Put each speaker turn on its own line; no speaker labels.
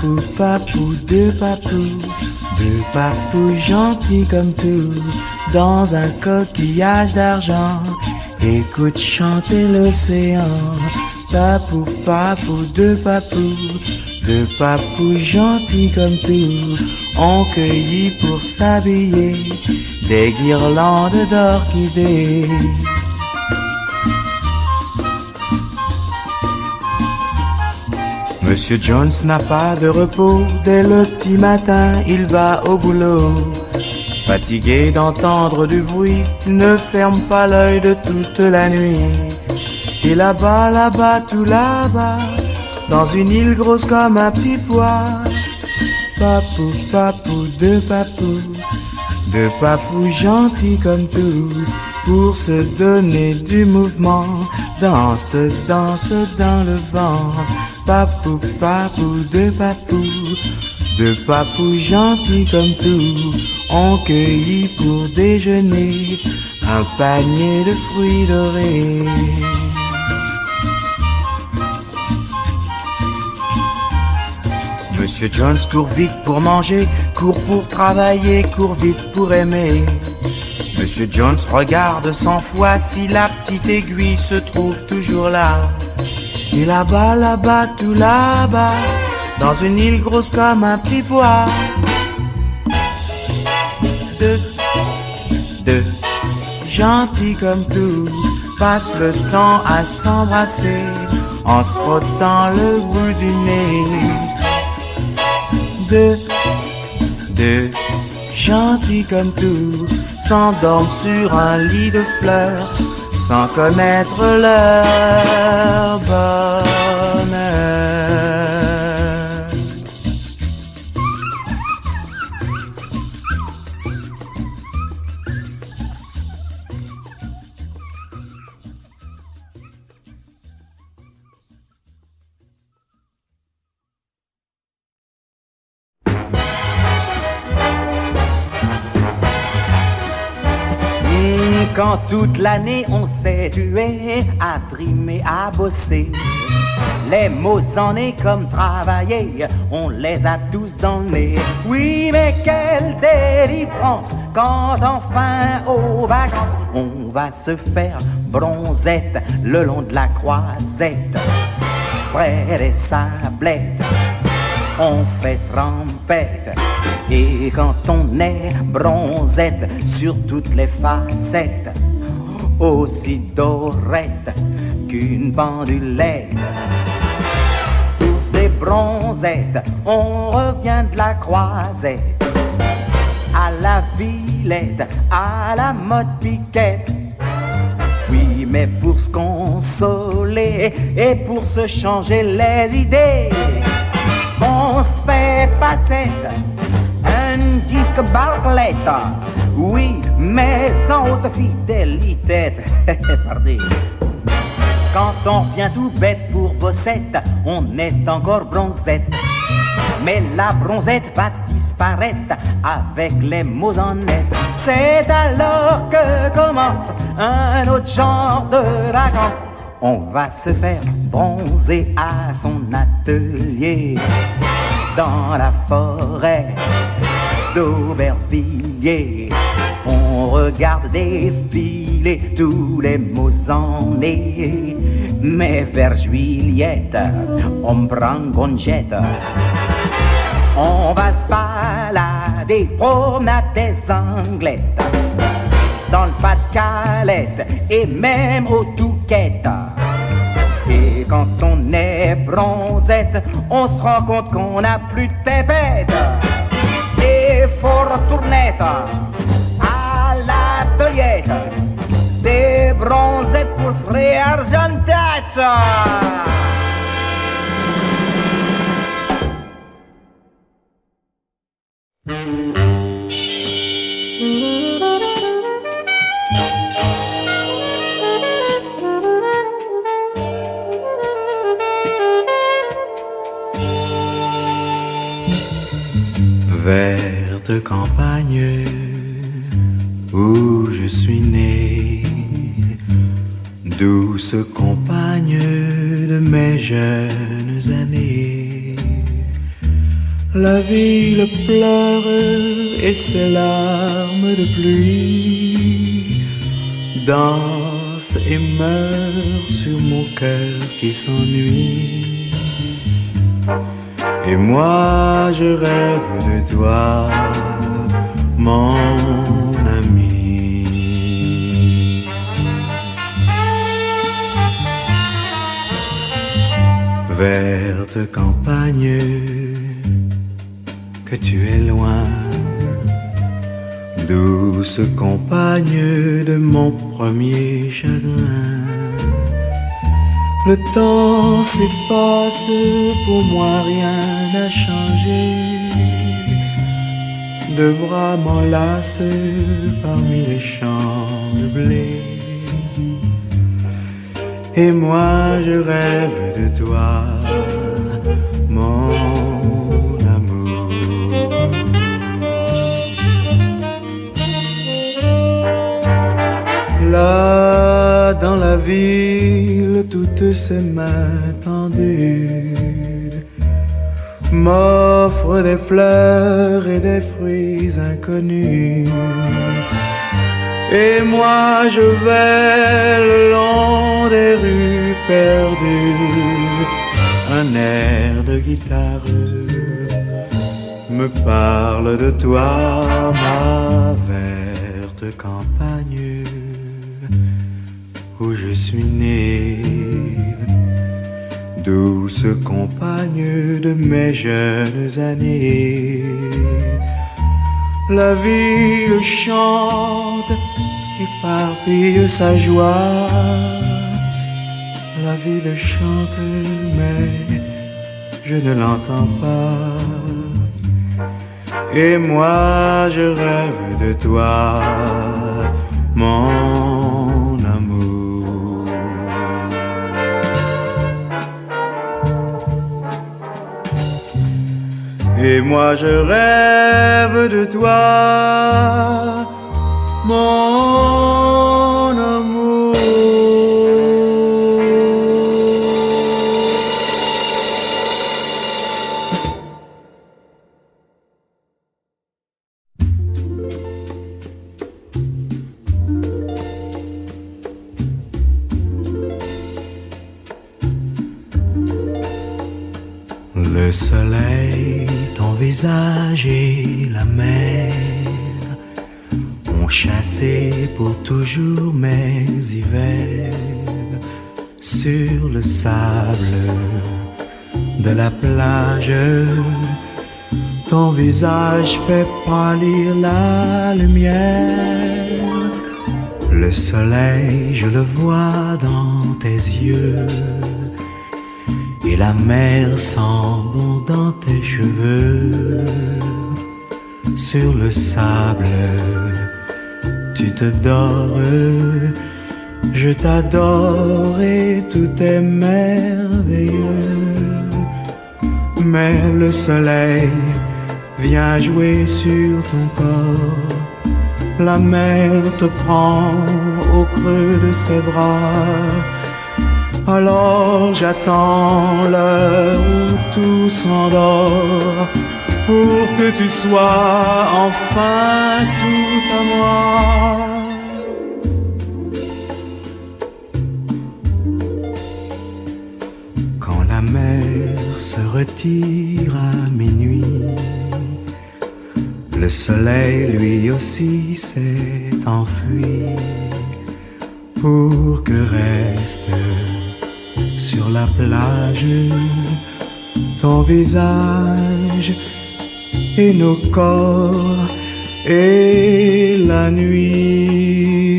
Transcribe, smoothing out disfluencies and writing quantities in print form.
Papou, papou, deux papous gentils comme tout, dans un coquillage d'argent, écoute chanter l'océan. Papou, papou, deux papous gentils comme tout, ont cueilli pour s'habiller des guirlandes d'orchidées. Monsieur Jones n'a pas de repos, dès le petit matin il va au boulot. Fatigué d'entendre du bruit, il ne ferme pas l'œil de toute la nuit. Et là-bas, là-bas, tout là-bas, dans une île grosse comme un petit pois, papou, papou, deux papous gentils comme tout, pour se donner du mouvement, danse, danse dans le vent. Papou, papou, deux papous gentils comme tout, ont cueilli pour déjeuner un panier de fruits dorés. Monsieur Jones court vite pour manger, court pour travailler, court vite pour aimer. Monsieur Jones regarde 100 fois si la petite aiguille se trouve toujours là. Et là-bas, là-bas, tout là-bas, dans une île grosse comme un petit pois, deux gentils comme tout, passent le temps à s'embrasser en se frottant le bout du nez. Deux gentils comme tout, s'endorment sur un lit de fleurs sans connaître leur bonheur.
Quand toute l'année on s'est tué à trimer, à bosser, les mots en est comme travailler, on les a tous dans le nez. Oui, mais quelle délivrance quand enfin aux vacances on va se faire bronzette le long de la croisette, près des sablettes. On fait trempette, et quand on est bronzette sur toutes les facettes, aussi dorette qu'une pendulette. Tous des bronzettes, on revient de la croisette à la Villette, à la mode piquette. Oui, mais pour se consoler et pour se changer les idées, on se fait passer un disque Bartlett. Oui, mais en haute fidélité. Pardon. Quand on vient tout bête pour bossette, on est encore bronzette. Mais la bronzette va disparaître avec les mots en net. C'est alors que commence un autre genre de vacances. On va se faire bronzer à son atelier dans la forêt d'Aubervilliers. On regarde défiler tous les mozanés, mais vers Juliette, on prend gonjette. On va se balader, promenade des Anglettes, dans le Pas-de-Calais et même au Touquet. Et quand on est bronzette, on se rend compte qu'on n'a plus de pépette. Et faut retourner à l'atelier, c'était bronzette pour se réargenter.
Verte campagne où je suis né, douce compagne de mes jeunes années, La ville pleure et ses larmes de pluie dansent et meurent sur mon cœur qui s'ennuie. Et moi je rêve de toi, mon ami. Verte campagne, que tu es loin, douce compagne de mon premier chagrin. Le temps s'efface, pour moi rien n'a changé. Deux bras m'enlacent parmi les champs de blé. Et moi je rêve de toi, mon amour. Là dans la ville, toutes ces mains tendues m'offrent des fleurs et des fruits inconnus. Et moi je vais le long des rues perdues. Un air de guitare me parle de toi, ma verte campagne où je suis né. Douce compagne de mes jeunes années. La ville chante, éparpille sa joie. La ville chante, mais je ne l'entends pas. Et moi je rêve de toi, mon amour. Et moi je rêve de toi, mon amour. Le soleil, ton visage et la mer ont chassé pour toujours mes hivers. Sur le sable de la plage, ton visage fait pâlir la lumière. Le soleil, je le vois dans tes yeux, et la mer sent bon dans tes cheveux. Sur le sable, tu te dors, je t'adore et tout est merveilleux. Mais le soleil vient jouer sur ton corps. La mer te prend au creux de ses bras. Alors j'attends l'heure où tout s'endort pour que tu sois enfin tout à moi. Quand la mer se retire à minuit, le soleil lui aussi s'est enfui pour que reste sur la plage ton visage et nos corps et la nuit.